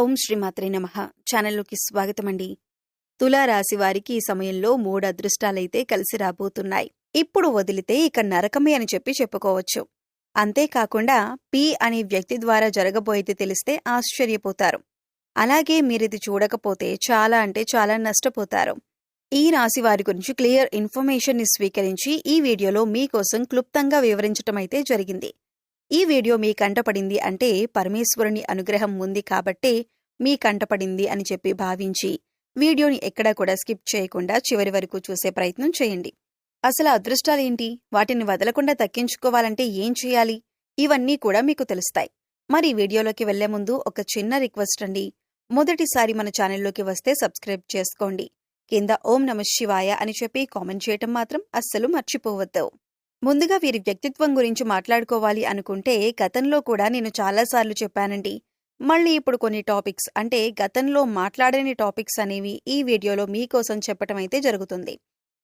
ఓం శ్రీమాత్రే నమః. ఛానల్లోకి స్వాగతమండి. తులారాశి వారికి ఈ సమయంలో 3 అదృష్టాలైతే కలిసి రాబోతున్నాయి. ఇప్పుడు వదిలితే ఇక నరకమే అని చెప్పుకోవచ్చు. అంతేకాకుండా పి అనే వ్యక్తి ద్వారా జరగబోయేది తెలిస్తే ఆశ్చర్యపోతారు. అలాగే మీరిది చూడకపోతే చాలా నష్టపోతారు. ఈ రాశి వారి గురించి క్లియర్ ఇన్ఫర్మేషన్ ని స్వీకరించి ఈ వీడియోలో మీకోసం క్లుప్తంగా వివరించటమైతే జరిగింది. ఈ వీడియో మీ కంటపడింది అంటే పరమేశ్వరుని అనుగ్రహం ఉంది కాబట్టే మీ కంటపడింది అని భావించి వీడియోని ఎక్కడా కూడా స్కిప్ చేయకుండా చివరి వరకు చూసే ప్రయత్నం చేయండి. అసలు అదృష్టాలేంటి, వాటిని వదలకుండా దక్కించుకోవాలంటే ఏం చేయాలి, ఇవన్నీ కూడా మీకు తెలుస్తాయి. మరి వీడియోలోకి వెళ్లే ముందు ఒక చిన్న రిక్వెస్ట్ అండి. మొదటిసారి మన ఛానల్లోకి వస్తే సబ్స్క్రైబ్ చేసుకోండి. కింద ఓం నమః శివాయ అని కామెంట్ చేయటం మాత్రం అస్సలు మర్చిపోవద్దు. ముందుగా వీరి వ్యక్తిత్వం గురించి మాట్లాడుకోవాలి అనుకుంటే గతంలో కూడా నేను చాలాసార్లు చెప్పానండి. మళ్ళీ ఇప్పుడు కొన్ని టాపిక్స్ అంటే గతంలో మాట్లాడని టాపిక్స్ అనేవి ఈ వీడియోలో మీకోసం చెప్పటం అయితే జరుగుతుంది.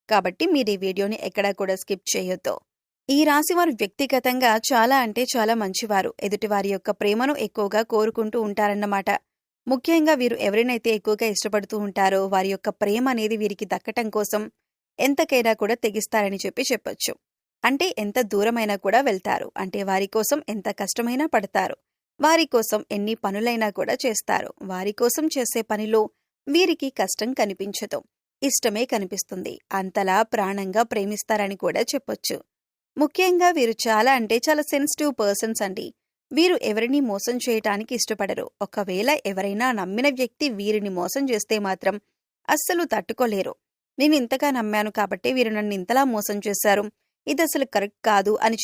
కాబట్టి మీరు ఈ వీడియోని ఎక్కడా కూడా స్కిప్ చేయొద్దు. ఈ రాశివారు వ్యక్తిగతంగా చాలా మంచివారు. ఎదుటివారి యొక్క ప్రేమను ఎక్కువగా కోరుకుంటూ ఉంటారన్నమాట. ముఖ్యంగా వీరు ఎవరినైతే ఎక్కువగా ఇష్టపడుతూ ఉంటారో వారి యొక్క ప్రేమ అనేది వీరికి దక్కటం కోసం ఎంతకైనా కూడా తెగిస్తారని చెప్పొచ్చు. అంటే ఎంత దూరమైనా కూడా వెళ్తారు. అంటే వారి కోసం ఎంత కష్టమైనా పడతారు. వారి కోసం ఎన్ని పనులైనా కూడా చేస్తారు. వారి కోసం చేసే పనిలో వీరికి కష్టం కనిపించదు, ఇష్టమే కనిపిస్తుంది. అంతలా ప్రాణంగా ప్రేమిస్తారని కూడా చెప్పొచ్చు. ముఖ్యంగా వీరు చాలా సెన్సిటివ్ పర్సన్స్ అండి. వీరు ఎవరిని మోసం చేయటానికి ఇష్టపడరు. ఒకవేళ ఎవరైనా నమ్మిన వ్యక్తి వీరిని మోసం చేస్తే మాత్రం అస్సలు తట్టుకోలేరు. నేను ఇంతగా నమ్మాను కాబట్టి వీరు నన్ను ఇంతలా మోసం చేశారు, ఇది అసలు కరెక్ట్ కాదు అని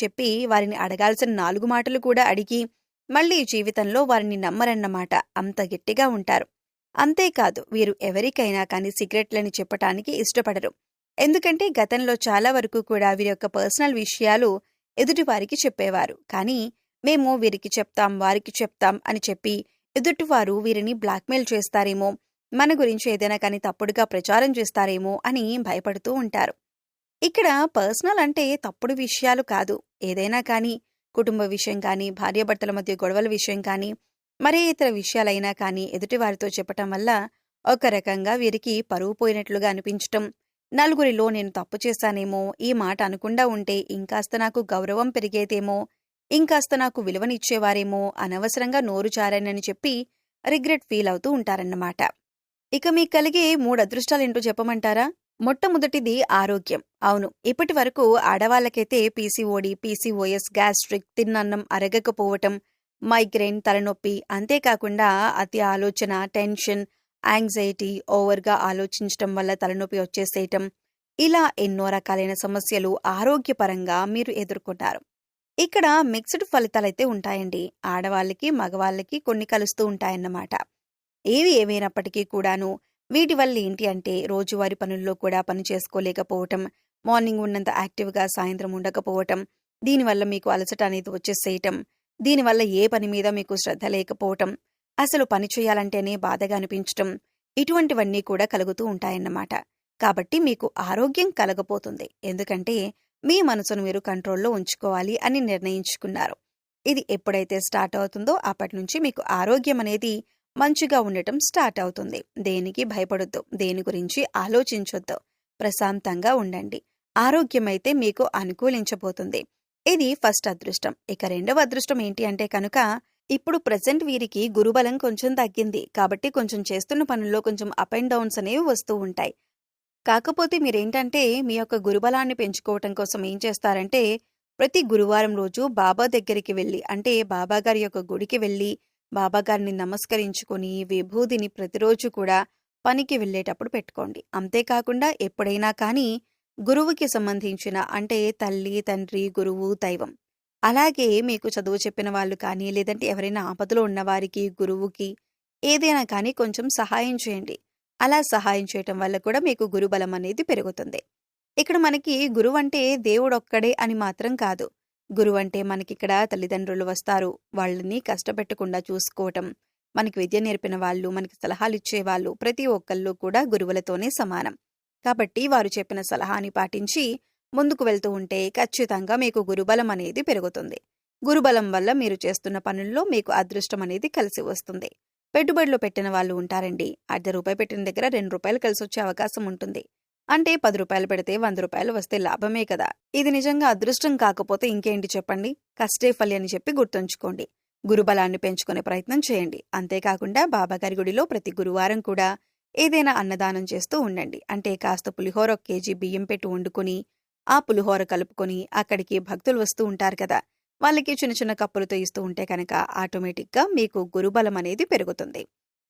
వారిని అడగాల్సిన 4 మాటలు కూడా అడిగి మళ్లీ జీవితంలో వారిని నమ్మరన్నమాట. అంత గట్టిగా ఉంటారు. అంతేకాదు వీరు ఎవరికైనా కానీ సిగరెట్లని చెప్పటానికి ఇష్టపడరు. ఎందుకంటే గతంలో చాలా వరకు కూడా వీరి యొక్క పర్సనల్ విషయాలు ఎదుటివారికి చెప్పేవారు. కానీ మేము వీరికి చెప్తాం వారికి చెప్తాం అని ఎదుటివారు వీరిని బ్లాక్మెయిల్ చేస్తారేమో, మన గురించి ఏదైనా కానీ తప్పుడుగా ప్రచారం చేస్తారేమో అని భయపడుతూ ఉంటారు. ఇక్కడ పర్సనల్ అంటే తప్పుడు విషయాలు కాదు. ఏదైనా కానీ కుటుంబ విషయం కానీ, భార్యాభర్తల మధ్య గొడవల విషయం కానీ, మరే ఇతర విషయాలైనా కానీ ఎదుటివారితో చెప్పటం వల్ల ఒక రకంగా వీరికి పరువు పోయినట్లుగా అనిపించటం, నలుగురిలో నేను తప్పు చేశానేమో, ఈ మాట అనకుండా ఉంటే ఇంకాస్త నాకు గౌరవం పెరిగేదేమో, ఇంకాస్త నాకు విలువనిచ్చేవారేమో, అనవసరంగా నోరు జారానని రిగ్రెట్ ఫీల్ అవుతూ ఉంటారన్నమాట. ఇక మీకు కలిగే 3 అదృష్టాలేంటో చెప్పమంటారా? మొట్టమొదటిది ఆరోగ్యం. అవును, ఇప్పటి వరకు ఆడవాళ్లకైతే పీసీఓడి, పీసీఓఎస్, గ్యాస్ట్రిక్, తిన్నన్నం అరగకపోవటం, మైగ్రేన్, తలనొప్పి, అంతేకాకుండా అతి ఆలోచన, టెన్షన్, యాంగ్జైటీ, ఓవర్గా ఆలోచించటం వల్ల తలనొప్పి వచ్చేసేయటం, ఇలా ఎన్నో రకాలైన సమస్యలు ఆరోగ్యపరంగా మీరు ఎదుర్కొన్నారు. ఇక్కడ మిక్స్డ్ ఫలితాలైతే ఉంటాయండి. ఆడవాళ్ళకి మగవాళ్ళకి కొన్ని కలుస్తూ ఉంటాయన్నమాట. ఏమైనప్పటికీ కూడాను వీటి వల్ల ఏంటి అంటే రోజువారీ పనుల్లో కూడా పని చేసుకోలేకపోవటం, మార్నింగ్ ఉన్నంత యాక్టివ్గా సాయంత్రం ఉండకపోవటం, దీనివల్ల మీకు అలసట అనేది వచ్చేసేయటం, దీనివల్ల ఏ పని మీద మీకు శ్రద్ధ లేకపోవటం, అసలు పని చేయాలంటేనే బాధగా అనిపించటం, ఇటువంటివన్నీ కూడా కలుగుతూ ఉంటాయన్నమాట. కాబట్టి మీకు ఆరోగ్యం కలగపోతుంది. ఎందుకంటే మీ మనసును మీరు కంట్రోల్లో ఉంచుకోవాలి అని నిర్ణయించుకున్నారు. ఇది ఎప్పుడైతే స్టార్ట్ అవుతుందో అప్పటి నుంచి మీకు ఆరోగ్యం అనేది మంచిగా ఉండటం స్టార్ట్ అవుతుంది. దేనికి భయపడొద్దు, దేని గురించి ఆలోచించొద్దు, ప్రశాంతంగా ఉండండి. ఆరోగ్యమైతే మీకు అనుకూలించబోతుంది. ఇది ఫస్ట్ అదృష్టం. ఇక రెండవ అదృష్టం ఏంటి అంటే కనుక ఇప్పుడు ప్రెసెంట్ వీరికి గురుబలం కొంచెం తగ్గింది కాబట్టి కొంచెం చేస్తున్న పనుల్లో కొంచెం అప్ అండ్ డౌన్స్ అనేవి వస్తూ ఉంటాయి. కాకపోతే మీరేంటంటే మీ యొక్క గురుబలాన్ని పెంచుకోవటం కోసం ఏం చేస్తారంటే ప్రతి గురువారం రోజు బాబా దగ్గరికి వెళ్ళి, అంటే బాబాగారి యొక్క గుడికి వెళ్ళి బాబాగారిని నమస్కరించుకొని విభూదిని ప్రతిరోజు కూడా పనికి వెళ్లేటప్పుడు పెట్టుకోండి. అంతేకాకుండా ఎప్పుడైనా కానీ గురువుకి సంబంధించిన, అంటే తల్లి, తండ్రి, గురువు, దైవం, అలాగే మీకు చదువు చెప్పిన వాళ్ళు కానీ లేదంటే ఎవరైనా ఆపదలో ఉన్నవారికి, గురువుకి ఏదైనా కానీ కొంచెం సహాయం చేయండి. అలా సహాయం చేయటం వల్ల కూడా మీకు గురుబలం అనేది పెరుగుతుంది. ఇక్కడ మనకి గురువు అంటే దేవుడొక్కడే అని మాత్రం కాదు. గురువంటే మనకిక్కడ తల్లిదండ్రులు వస్తారు. వాళ్ళని కష్టపెట్టకుండా చూసుకోవటం, మనకి విద్య నేర్పిన వాళ్ళు, మనకి సలహాలు ఇచ్చేవాళ్ళు, ప్రతి ఒక్కళ్ళు కూడా గురువులతోనే సమానం. కాబట్టి వారు చెప్పిన సలహాని పాటించి ముందుకు వెళ్తూ ఉంటే ఖచ్చితంగా మీకు గురుబలం అనేది పెరుగుతుంది. గురుబలం వల్ల మీరు చేస్తున్న పనుల్లో మీకు అదృష్టం అనేది కలిసి వస్తుంది. పెట్టుబడిలో పెట్టిన వాళ్ళు ఉంటారండి. ₹1/2 పెట్టిన దగ్గర ₹2 కలిసొచ్చే అవకాశం ఉంటుంది. అంటే ₹10 పెడితే ₹100 వస్తే లాభమే కదా! ఇది నిజంగా అదృష్టం కాకపోతే ఇంకేంటి చెప్పండి? కష్టే ఫలి అని చెప్పి గుర్తుంచుకోండి. గురుబలాన్ని పెంచుకునే ప్రయత్నం చేయండి. అంతేకాకుండా బాబాగారి గుడిలో ప్రతి గురువారం కూడా ఏదైనా అన్నదానం చేస్తూ ఉండండి. అంటే కాస్త పులిహోర 1 కేజీ బియ్యం పెట్టి వండుకొని, ఆ పులిహోర కలుపుకొని అక్కడికి భక్తులు వస్తూ ఉంటారు కదా! వాళ్ళకి చిన్న చిన్న కప్పులతో ఇస్తూ ఉంటే కనుక ఆటోమేటిక్‌గా మీకు గురుబలం అనేది పెరుగుతుంది.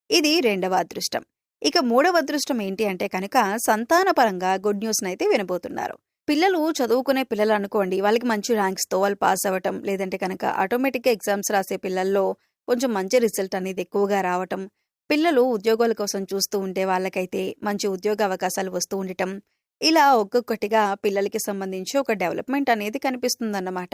ఇది రెండవ అదృష్టం. ఇక మూడవ అదృష్టం ఏంటి అంటే కనుక సంతానపరంగా గుడ్ న్యూస్‌నైతే వినబోతున్నారు. పిల్లలు చదువుకునే పిల్లలు అనుకోండి, వాళ్ళకి మంచి ర్యాంక్స్‌తో వాళ్ళు పాస్ అవ్వటం, లేదంటే కనుక ఆటోమేటిక్‌గా ఎగ్జామ్స్ రాసే పిల్లల్లో కొంచెం మంచి రిజల్ట్ అనేది ఎక్కువగా రావటం, పిల్లలు ఉద్యోగాల కోసం చూస్తూ ఉంటే వాళ్ళకైతే మంచి ఉద్యోగ అవకాశాలు వస్తూ ఉండటం, ఇలా ఒక్కొక్కటిగా పిల్లలకి సంబంధించి ఒక డెవలప్‌మెంట్ అనేది కనిపిస్తుందన్నమాట.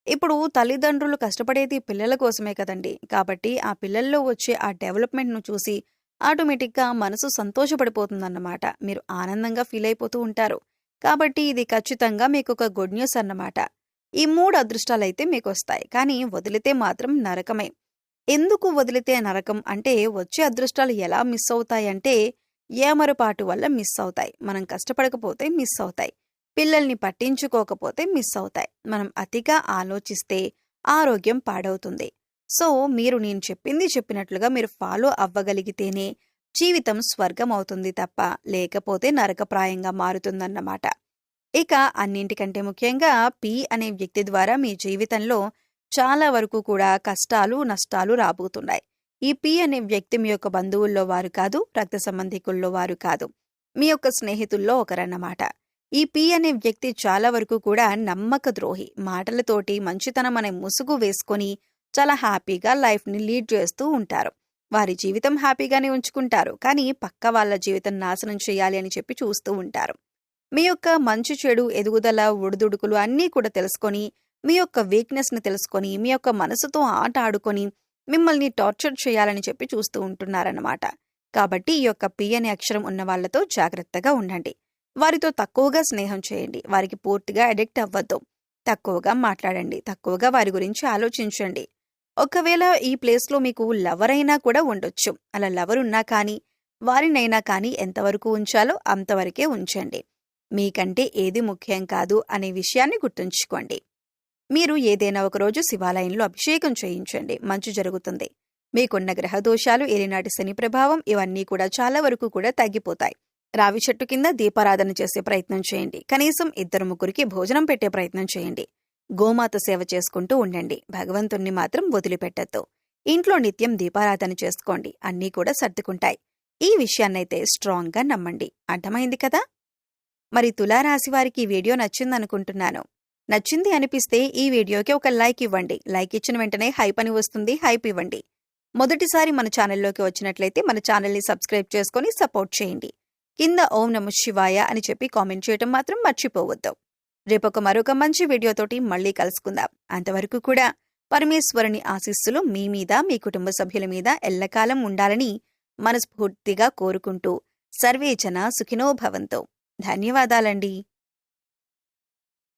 ఇప్పుడు తల్లిదండ్రులు కష్టపడేది పిల్లల కోసమే కదండీ! కాబట్టి ఆ పిల్లల్లో వచ్చే ఆ డెవలప్‌మెంట్‌ను చూసి ఆటోమేటిక్‌గా మనసు సంతోషపడిపోతుందన్నమాట. మీరు ఆనందంగా ఫీల్ అయిపోతూ ఉంటారు. కాబట్టి ఇది ఖచ్చితంగా మీకొక గుడ్ న్యూస్ అన్నమాట. ఈ 3 అదృష్టాలైతే మీకొస్తాయి. కానీ వదిలితే మాత్రం నరకమే. ఎందుకు వదిలితే నరకం అంటే వచ్చే అదృష్టాలు ఎలా మిస్ అవుతాయంటే ఏమరపాటు వల్ల మిస్ అవుతాయి. మనం కష్టపడకపోతే మిస్ అవుతాయి. పిల్లల్ని పట్టించుకోకపోతే మిస్ అవుతాయి. మనం అతిగా ఆలోచిస్తే ఆరోగ్యం పాడవుతుంది. సో, మీరు నేను చెప్పింది చెప్పినట్లుగా మీరు ఫాలో అవ్వగలిగితేనే జీవితం స్వర్గం అవుతుంది తప్ప లేకపోతే నరకప్రాయంగా మారుతుందన్నమాట. ఇక అన్నింటికంటే ముఖ్యంగా పి అనే వ్యక్తి ద్వారా మీ జీవితంలో చాలా వరకు కూడా కష్టాలు, నష్టాలు రాబోతున్నాయి. ఈ పి అనే వ్యక్తి మీ యొక్క బంధువుల్లో వారు కాదు, రక్త సంబంధికుల్లో వారు కాదు. మీ యొక్క స్నేహితుల్లో ఒకరన్నమాట. ఈ పి అనే వ్యక్తి చాలా వరకు కూడా నమ్మక ద్రోహి. మాటలతోటి మంచితనం అనే ముసుగు వేసుకొని చాలా హ్యాపీగా లైఫ్‌ని లీడ్ చేస్తూ ఉంటారు. వారి జీవితం హ్యాపీగానే ఉంచుకుంటారు. కానీ పక్క వాళ్ళ జీవితం నాశనం చేయాలి అని చెప్పి చూస్తూ ఉంటారు. మీ యొక్క మంచి చెడు, ఎదుగుదల, ఒడిదుడుకులు అన్నీ కూడా తెలుసుకొని, మీ యొక్క వీక్‌నెస్‌ని తెలుసుకొని, మీ యొక్క మనసుతో ఆట ఆడుకొని, మిమ్మల్ని టార్చర్ చేయాలని చెప్పి చూస్తూ ఉంటున్నారన్నమాట. కాబట్టి ఈ యొక్క పి అనే అక్షరం ఉన్న వాళ్ళతో జాగ్రత్తగా ఉండండి. వారితో తక్కువగా స్నేహం చేయండి. వారికి పూర్తిగా అడిక్ట్ అవ్వద్దు. తక్కువగా మాట్లాడండి. తక్కువగా వారి గురించి ఆలోచించండి. ఒకవేళ ఈ ప్లేస్‌లో మీకు లవర్ అయినా కూడా ఉండొచ్చు. అలా లవర్ ఉన్నా కానీ, వారినైనా కానీ ఎంతవరకు ఉంచాలో అంతవరకే ఉంచండి. మీకంటే ఏది ముఖ్యం కాదు అనే విషయాన్ని గుర్తుంచుకోండి. మీరు ఏదైనా ఒకరోజు శివాలయంలో అభిషేకం చేయించండి. మంచి జరుగుతుంది. మీకున్న గ్రహదోషాలు, ఏలినాటి శని ప్రభావం ఇవన్నీ కూడా చాలా వరకు కూడా తగ్గిపోతాయి. రావి చెట్టు కింద దీపారాధన చేసే ప్రయత్నం చేయండి. కనీసం 2-3కి భోజనం పెట్టే ప్రయత్నం చేయండి. గోమాత సేవ చేసుకుంటూ ఉండండి. భగవంతుణ్ణి మాత్రం వదిలిపెట్టద్దు. ఇంట్లో నిత్యం దీపారాధన చేసుకోండి. అన్నీ కూడా సర్దుకుంటాయి. ఈ విషయాన్నైతే స్ట్రాంగ్‌గా నమ్మండి. అర్థమైంది కదా? మరి తులారాశి వారికి ఈ వీడియో నచ్చిందనుకుంటున్నాను. నచ్చింది అనిపిస్తే ఈ వీడియోకి ఒక లైక్ ఇవ్వండి. లైక్ ఇచ్చిన వెంటనే హైప్ అని వస్తుంది. హైప్ ఇవ్వండి. మొదటిసారి మన ఛానల్లోకి వచ్చినట్లయితే మన ఛానల్ని సబ్స్క్రైబ్ చేసుకొని సపోర్ట్ చేయండి. కింద ఓం నమః శివాయ అని చెప్పి కామెంట్ చేయటం మాత్రం మర్చిపోవద్దు. రేపొక మరొక మంచి వీడియోతోటి మళ్ళీ కలుసుకుందాం. అంతవరకు కూడా పరమేశ్వరుని ఆశీస్సులు మీ మీద, మీ కుటుంబ సభ్యుల మీద ఎల్లకాలం ఉండాలని మనస్ఫూర్తిగా కోరుకుంటూ సర్వేజన సుఖినో భవంతు. ధన్యవాదాలండి.